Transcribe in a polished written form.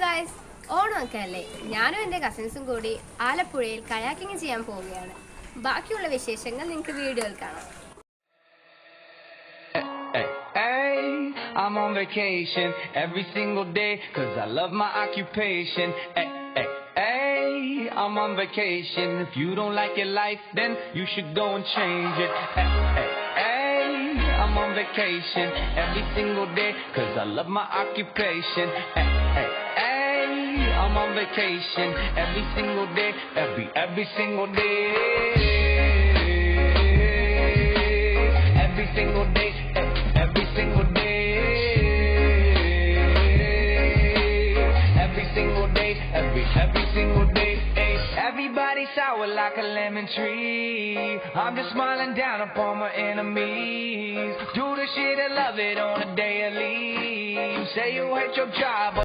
Guys, ഓണമൊക്കെ അല്ലേ? ഞാനും എൻ്റെ കസിൻസും കൂടി ആലപ്പുഴയിൽ കയാക്കിങ് ചെയ്യാൻ പോവുകയാണ്. ബാക്കിയുള്ള വിശേഷങ്ങൾ നിങ്ങൾക്ക് വീഡിയോയിൽ കാണാം. I'm on vacation every single day cause I love my occupation. I'm on vacation. If you don't like your life, then you should go and change it. I'm on vacation every single day cause I love my occupation. I'm on vacation every single day, every single day. Every single day, every single day. Every single day, every single day. Everybody sour like a lemon tree. I'm just smiling down upon my enemies. Do the shit and love it on a daily. Say you hate your job.